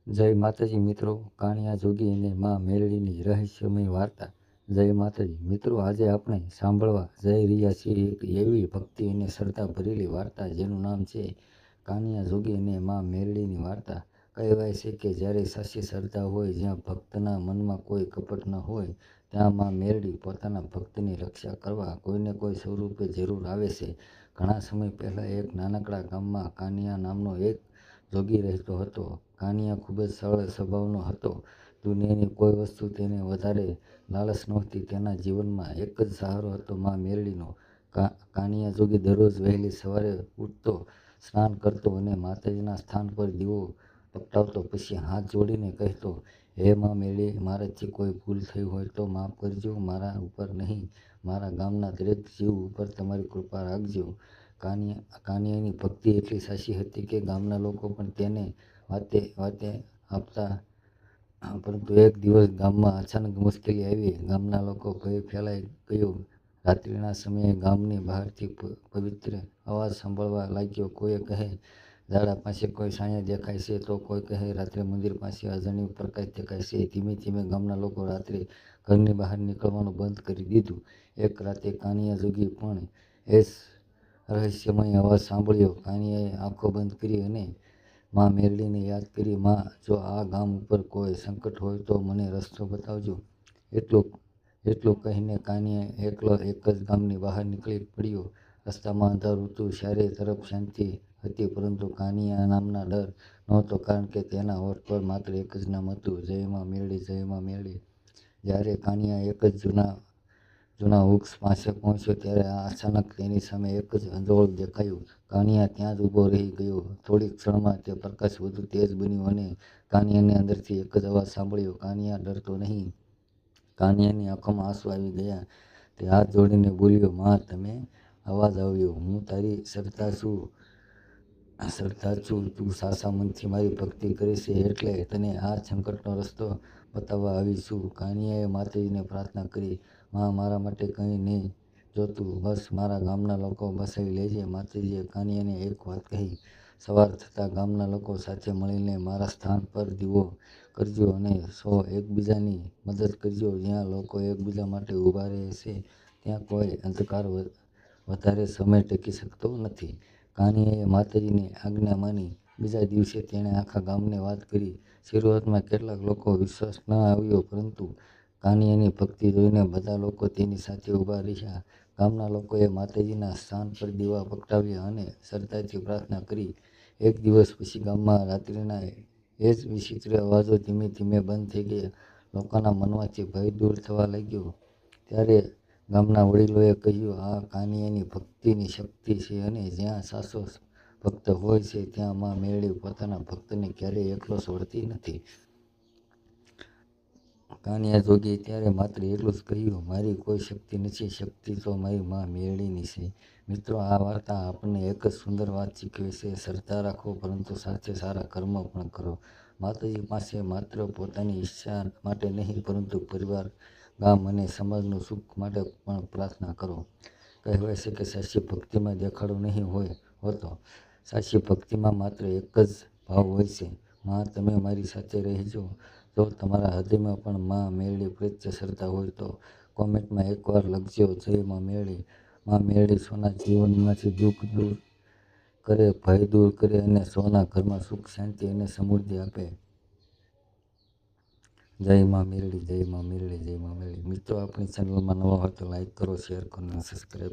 જય માતાજી મિત્રો, કાણિયા જોગી અને માં મેરડીની રહસ્યમય વાર્તા. જય માતાજી મિત્રો, આજે આપણે સાંભળવા જઈ રહ્યા છીએ એક એવી ભક્તિ અને શ્રદ્ધા ભરેલી વાર્તા જેનું નામ છે કાણિયા જોગી અને માં મેરડીની વાર્તા. કહેવાય છે કે જ્યારે સાચી શ્રદ્ધા હોય, જ્યાં ભક્તના મનમાં કોઈ કપટ ન હોય, ત્યાં માં મેરડી પોતાના ભક્તની રક્ષા કરવા કોઈને કોઈ સ્વરૂપે જરૂર આવે છે. ઘણા સમય પહેલાં એક નાનકડા ગામમાં કાનિયા નામનો એક જોગી રહેતો હતો. કાનિયા ખૂબ જ સરળ સ્વભાવનો હતો. દુનિયાની કોઈ વસ્તુ તેને વધારે લાલચ નહોતી. તેના જીવનમાં એક જ સહારો હતો, માં મેરડીનો. કાનિયા જોગી દરરોજ વહેલી સવારે ઉઠતો, સ્નાન કરતો અને માતાજીના સ્થાન પર દીવો પ્રગટાવતો. પછી હાથ જોડીને કહેતો, હે માં મેરડી, મારાથી કોઈ ભૂલ થઈ હોય તો માફ કરજો. મારા ઉપર નહીં, મારા ગામના દરેક જીવ ઉપર તમારી કૃપા રાખજો. કાનિયાની ભક્તિ એટલી સાચી હતી કે ગામના લોકો પણ તેને વાતે વાતે આપતા. પરંતુ એક દિવસ ગામમાં અચાનક મુશ્કેલી આવી. ગામના લોકો ભય ફેલાઈ ગયો. રાત્રિના સમયે ગામની બહારથી પવિત્ર અવાજ સાંભળવા લાગ્યો. કોઈ કહે, ઝાડા પાસે કોઈ છાયા દેખાય છે, તો કોઈ કહે, રાત્રે મંદિર પાસે અજાણ્યો પ્રકાશ દેખાય છે. ધીમે ધીમે ગામના લોકો રાત્રે ઘરની બહાર નીકળવાનું બંધ કરી દીધું. એક રાતે કાનિયા જોગી પણ એ જ રહસ્યમય અવાજ સાંભળ્યો. કાનિયાએ આંખો બંધ કરી અને માં મેરડીને યાદ કરી, માં, જો આ ગામ ઉપર કોઈ સંકટ હોય તો મને રસ્તો બતાવજો. એટલું કહીને કાનિયા એકલો એક જ ગામની બહાર નીકળી પડ્યો. રસ્તામાં અંધારું હતું, ચારે તરફ શાંતિ હતી, પરંતુ કાનિયા નામના ડર નહોતો, કારણ કે તેના હોઠ પર માત્ર એક જ નામ હતું, જય માં મેરડી, જય માં મેરડી. જ્યારે કાનિયા એક જ જૂના વૃક્ષ પાસે પહોંચ્યો, ત્યારે અચાનક તેની સામે એક જ અંજોળું દેખાયું. કાનિયા ત્યાં જ ઊભો રહી ગયો. થોડીક ક્ષણમાં તે પ્રકાશ વધુ તેજ બન્યો અને કાનિયાને અંદરથી એક જ અવાજ સાંભળ્યો, કાનિયા, ડરતો નહીં. કાનિયાની આંખોમાં આંસુ આવી ગયા. તે હાથ જોડીને બોલ્યો, માં, તમે અવાજ આવ્યો, હું તારી શ્રદ્ધા છું. તું સાચા મનથી મારી ભક્તિ કરે છે, એટલે તને આ સંકટનો રસ્તો બતાવવા આવી છું. કાનિયાએ માતાજીને પ્રાર્થના કરી, માં, મારા માટે કંઈ નહીં જોતું, બસ મારા ગામના લોકો બચાવી લેજે. માતાજીએ કાનિયાને એક વાત કહી, સવાર થતાં ગામના લોકો સાથે મળીને મારા સ્થાન પર દીવો કરજો અને સૌ એકબીજાની મદદ કરજો. જ્યાં લોકો એકબીજા માટે ઊભા રહે છે, ત્યાં કોઈ અંધકાર વધારે સમય ટકી શકતો નથી. કાનિયાએ માતાજીની આજ્ઞા માની. બીજા દિવસે તેણે આખા ગામને વાત કરી. શરૂઆતમાં કેટલાક લોકો વિશ્વાસ ન આવ્યો, પરંતુ કાનિયાની ભક્તિ જોઈને બધા લોકો તેની સાથે ઊભા રહ્યા. ગામના લોકોએ માતાજીના સ્થાન પર દીવા પ્રગટાવ્યા અને શ્રદ્ધાથી પ્રાર્થના કરી. એક દિવસ પછી ગામમાં રાત્રિના એ જ વિચિત્ર અવાજો ધીમે ધીમે બંધ થઈ ગયા. લોકોના મનમાંથી ભય દૂર થવા લાગ્યો. ત્યારે ગામના વડીલોએ કહ્યું, આ કાનિયાની ભક્તિની શક્તિ છે, અને જ્યાં સાચો ભક્ત હોય છે, ત્યાં માં મેરડી પોતાના ભક્તને ક્યારેય એકલો છોડતી નથી. કાનિયા જોગીએ ત્યારે માત્ર એટલું જ કહ્યું, મારી કોઈ શક્તિ નથી, શક્તિ તો મારી માં મેરડીની છે. મિત્રો, આ વાર્તા આપણને એક જ સુંદર વાત શીખવે છે, શ્રદ્ધા રાખો, પરંતુ સાથે સારા કર્મ પણ કરો. માતાજી પાસે માત્ર પોતાની ઈચ્છા માટે નહીં, પરંતુ પરિવાર, ગામ અને સમાજનું સુખ માટે પણ પ્રાર્થના કરો. કહેવાય છે કે સાચી ભક્તિમાં દેખાડો નહીં હોતો. સાચી ભક્તિમાં માત્ર એક જ ભાવ હોય છે, માં, તમે મારી સાથે રહેજો. જો તમારા હૃદયમાં પણ માં મેરડી પ્રત્યે શ્રદ્ધા હોય તો કોમેન્ટમાં એકવાર લખજો, જય માં મેરડી. માં મેરડી સૌના જીવનમાંથી દુઃખ દૂર કરે, ભય દૂર કરે અને સૌના ઘરમાં સુખ, શાંતિ અને સમૃદ્ધિ આપે. જય માં મેરડી, જય માં મેરડી, જય માં મેરડી. મિત્રો, આપણી ચેનલમાં નવા હોય તો લાઈક કરો, શેર કરો અને સબસ્ક્રાઈબ